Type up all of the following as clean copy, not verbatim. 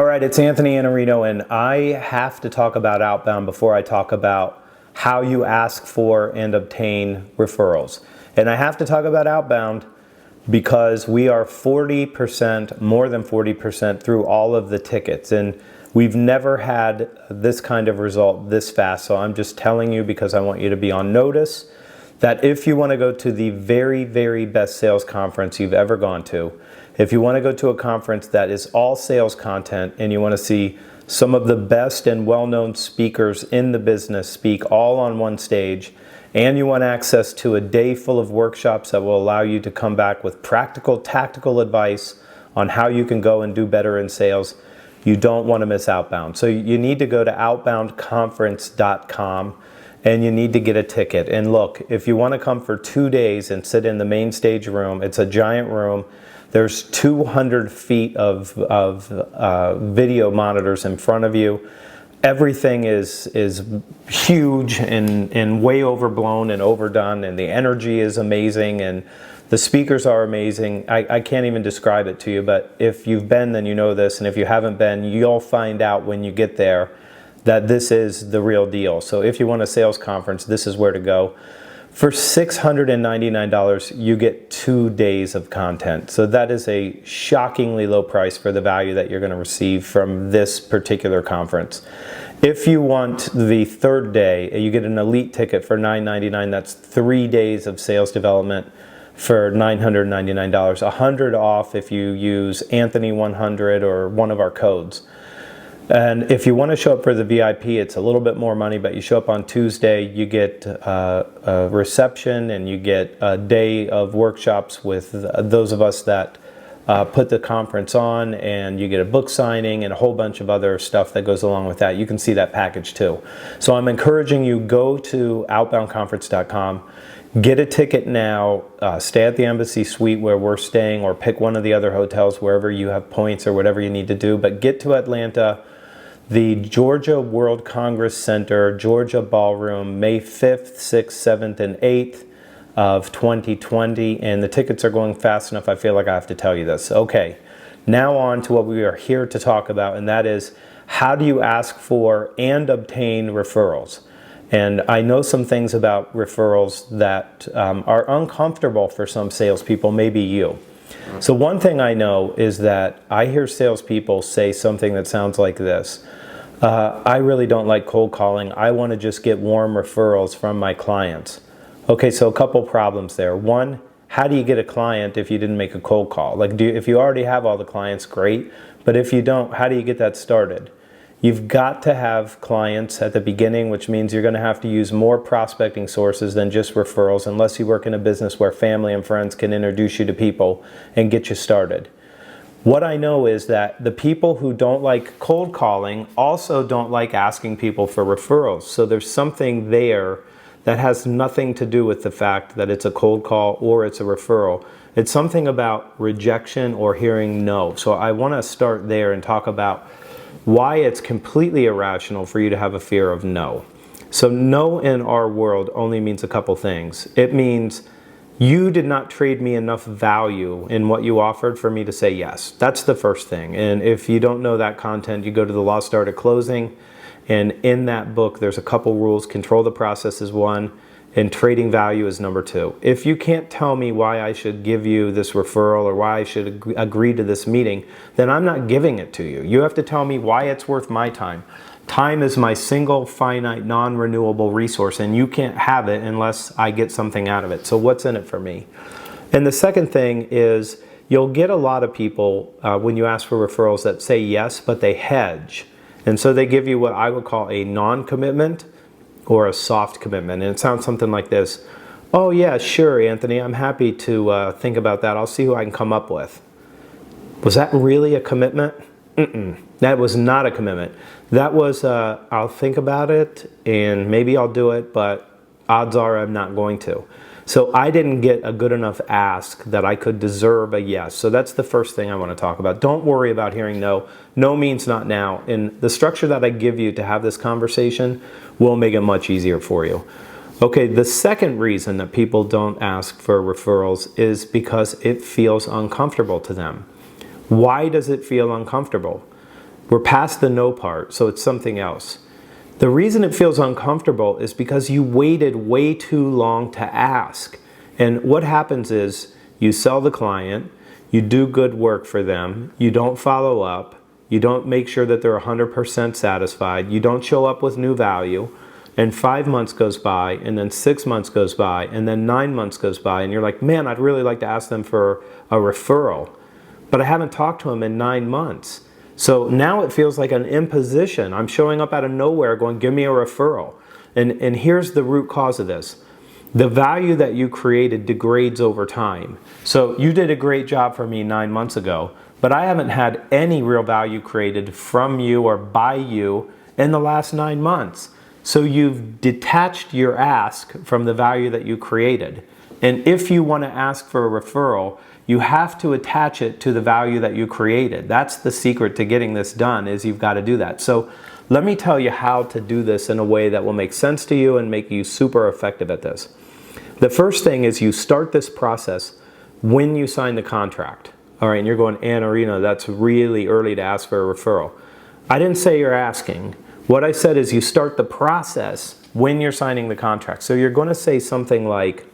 All right, it's Anthony Iannarino, and I have to talk about Outbound before I talk about how you ask for and obtain referrals. And I have to talk about Outbound because we are 40%, more than 40% through all of the tickets. And we've never had this kind of result this fast. So I'm just telling you because I want you to be on notice that if you want to go to the very, very best sales conference you've ever gone to, if you want to go to a conference that is all sales content and you want to see some of the best and well-known speakers in the business speak all on one stage, and you want access to a day full of workshops that will allow you to come back with practical, tactical advice on how you can go and do better in sales, you don't want to miss Outbound. So you need to go to outboundconference.com and you need to get a ticket. And look, if you want to come for 2 days and sit in the main stage room, it's a giant room. There's 200 feet of video monitors in front of you. Everything is huge and way overblown and overdone, and the energy is amazing, and the speakers are amazing. I can't even describe it to you, but if you've been, then you know this, and if you haven't been, you'll find out when you get there that this is the real deal. So if you want a sales conference, this is where to go. For $699, you get 2 days of content. So that is a shockingly low price for the value that you're going to receive from this particular conference. If you want the third day, you get an elite ticket for $999. That's 3 days of sales development for $999. $100 off if you use Anthony100 or one of our codes. And if you want to show up for the VIP, it's a little bit more money, but you show up on Tuesday, you get a reception and you get a day of workshops with those of us that put the conference on, and you get a book signing and a whole bunch of other stuff that goes along with that. You can see that package too. So I'm encouraging you, go to outboundconference.com, get a ticket now, stay at the Embassy Suite where we're staying, or pick one of the other hotels wherever you have points or whatever you need to do, but get to Atlanta. The Georgia World Congress Center, Georgia Ballroom, May 5th, 6th, 7th, and 8th of 2020. And the tickets are going fast enough, I feel like I have to tell you this. Okay, now on to what we are here to talk about, and that is how do you ask for and obtain referrals? And I know some things about referrals that are uncomfortable for some salespeople, maybe you. So one thing I know is that I hear salespeople say something that sounds like this. I really don't like cold calling. I want to just get warm referrals from my clients. Okay, so a couple problems there. One, how do you get a client if you didn't make a cold call? Like, if you already have all the clients, great. But if you don't, how do you get that started? You've got to have clients at the beginning, which means you're going to have to use more prospecting sources than just referrals, unless you work in a business where family and friends can introduce you to people and get you started. What I know is that the people who don't like cold calling also don't like asking people for referrals. So there's something there that has nothing to do with the fact that it's a cold call or it's a referral. It's something about rejection or hearing no. So I want to start there and talk about why it's completely irrational for you to have a fear of no. So no in our world only means a couple things. It means you did not trade me enough value in what you offered for me to say yes. That's the first thing. And if you don't know that content, you go to the Lost Art of Closing. And in that book, there's a couple rules. Control the process is one, and trading value is number 2. If you can't tell me why I should give you this referral or why I should agree to this meeting, then I'm not giving it to you. You have to tell me why it's worth my time. Time is my single finite non-renewable resource, and you can't have it unless I get something out of it. So what's in it for me? And the second thing is you'll get a lot of people when you ask for referrals that say yes, but they hedge. And so they give you what I would call a non-commitment or a soft commitment. And it sounds something like this. Oh yeah, sure, Anthony, I'm happy to think about that. I'll see who I can come up with. Was that really a commitment? That was not a commitment. That was, I'll think about it and maybe I'll do it, but odds are I'm not going to. So I didn't get a good enough ask that I could deserve a yes. So that's the first thing I want to talk about. Don't worry about hearing no. No means not now. And the structure that I give you to have this conversation will make it much easier for you. Okay, the second reason that people don't ask for referrals is because it feels uncomfortable to them. Why does it feel uncomfortable? We're past the no part, so it's something else. The reason it feels uncomfortable is because you waited way too long to ask. And what happens is you sell the client, you do good work for them, you don't follow up, you don't make sure that they're 100% satisfied, you don't show up with new value, and 5 months goes by, and then 6 months goes by, and then 9 months goes by, and you're like, man, I'd really like to ask them for a referral, but I haven't talked to them in 9 months. So now it feels like an imposition. I'm showing up out of nowhere going, give me a referral. And here's the root cause of this. The value that you created degrades over time. So you did a great job for me 9 months ago, but I haven't had any real value created from you or by you in the last 9 months. So you've detached your ask from the value that you created. And if you want to ask for a referral, you have to attach it to the value that you created. That's the secret to getting this done, is you've got to do that. So let me tell you how to do this in a way that will make sense to you and make you super effective at this. The first thing is you start this process when you sign the contract. All right, and you're going, Iannarino, that's really early to ask for a referral. I didn't say you're asking. What I said is you start the process when you're signing the contract. So you're going to say something like,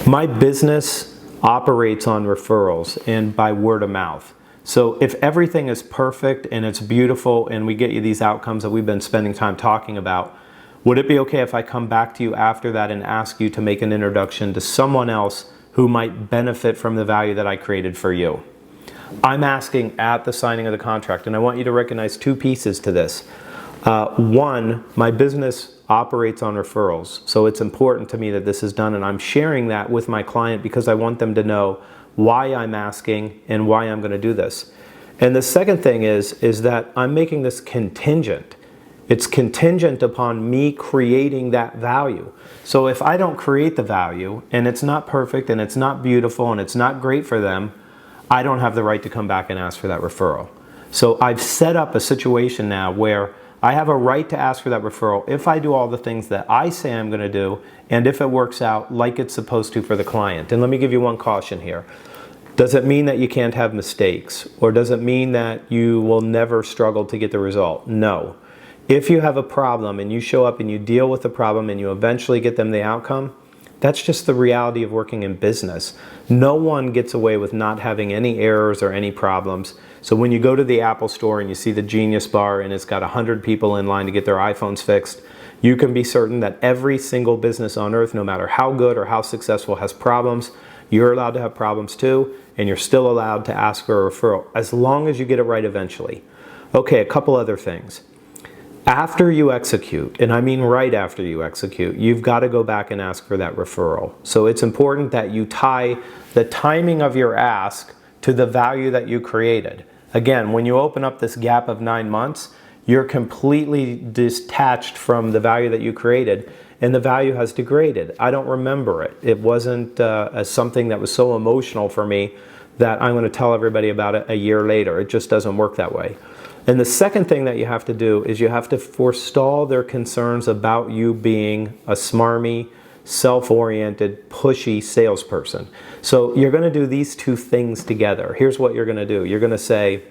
my business operates on referrals and by word of mouth. So if everything is perfect and it's beautiful and we get you these outcomes that we've been spending time talking about, would it be okay if I come back to you after that and ask you to make an introduction to someone else who might benefit from the value that I created for you? I'm asking at the signing of the contract, and I want you to recognize two pieces to this. One, my business operates on referrals, so it's important to me that this is done, and I'm sharing that with my client because I want them to know why I'm asking and why I'm going to do this. And the second thing is that I'm making this contingent. It's contingent upon me creating that value. So if I don't create the value, and it's not perfect, and it's not beautiful, and it's not great for them, I don't have the right to come back and ask for that referral. So I've set up a situation now where I have a right to ask for that referral if I do all the things that I say I'm going to do, and if it works out like it's supposed to for the client. And let me give you one caution here. Does it mean that you can't have mistakes? Or does it mean that you will never struggle to get the result? No. If you have a problem and you show up and you deal with the problem and you eventually get them the outcome, that's just the reality of working in business. No one gets away with not having any errors or any problems. So when you go to the Apple store and you see the Genius Bar and it's got 100 people in line to get their iPhones fixed, you can be certain that every single business on earth, no matter how good or how successful, has problems. You're allowed to have problems too, and you're still allowed to ask for a referral as long as you get it right eventually. Okay, a couple other things. After you execute, and I mean right after you execute, you've got to go back and ask for that referral. So it's important that you tie the timing of your ask to the value that you created. Again, when you open up this gap of 9 months, you're completely detached from the value that you created, and the value has degraded. I don't remember it. It wasn't something that was so emotional for me that I'm going to tell everybody about it a year later. It just doesn't work that way. And the second thing that you have to do is you have to forestall their concerns about you being a smarmy, self-oriented, pushy salesperson. So you're going to do these two things together. Here's what you're going to do. You're going to say,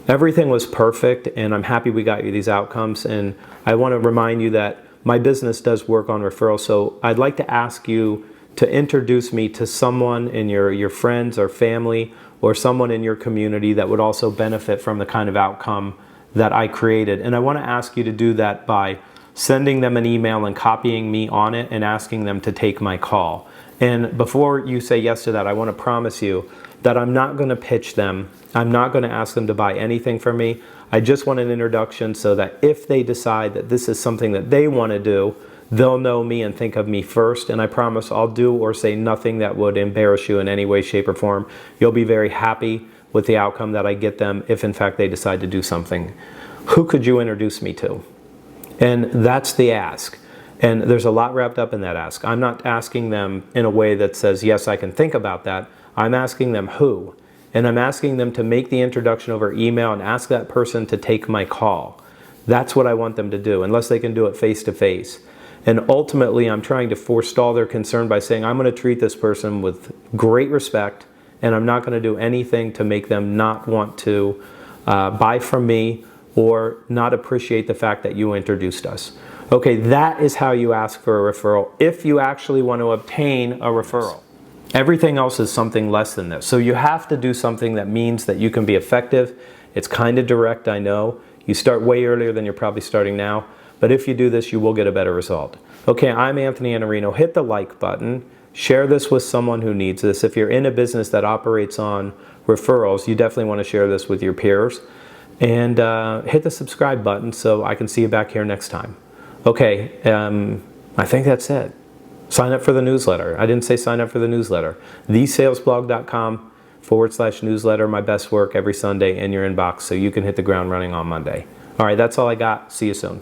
everything was perfect and I'm happy we got you these outcomes, and I want to remind you that my business does work on referrals, so I'd like to ask you to introduce me to someone in your friends or family or someone in your community that would also benefit from the kind of outcome that I created. And I want to ask you to do that by sending them an email and copying me on it and asking them to take my call. And before you say yes to that, I want to promise you that I'm not going to pitch them. I'm not going to ask them to buy anything from me. I just want an introduction so that if they decide that this is something that they want to do, they'll know me and think of me first. And I promise I'll do or say nothing that would embarrass you in any way, shape, or form. You'll be very happy with the outcome that I get them if in fact they decide to do something. Who could you introduce me to? And that's the ask. And there's a lot wrapped up in that ask. I'm not asking them in a way that says, yes, I can think about that. I'm asking them who. And I'm asking them to make the introduction over email and ask that person to take my call. That's what I want them to do, unless they can do it face to face. And ultimately, I'm trying to forestall their concern by saying, I'm going to treat this person with great respect, and I'm not going to do anything to make them not want to buy from me, or not appreciate the fact that you introduced us. Okay, that is how you ask for a referral if you actually want to obtain a referral. Everything else is something less than this. So you have to do something that means that you can be effective. It's kind of direct, I know. You start way earlier than you're probably starting now, but if you do this, you will get a better result. Okay, I'm Anthony Iannarino. Hit the like button. Share this with someone who needs this. If you're in a business that operates on referrals, you definitely want to share this with your peers. And hit the subscribe button so I can see you back here next time. Okay, I think that's it. Sign up for the newsletter. I didn't say sign up for the newsletter. thesalesblog.com/newsletter, my best work every Sunday in your inbox so you can hit the ground running on Monday. All right, that's all I got. See you soon.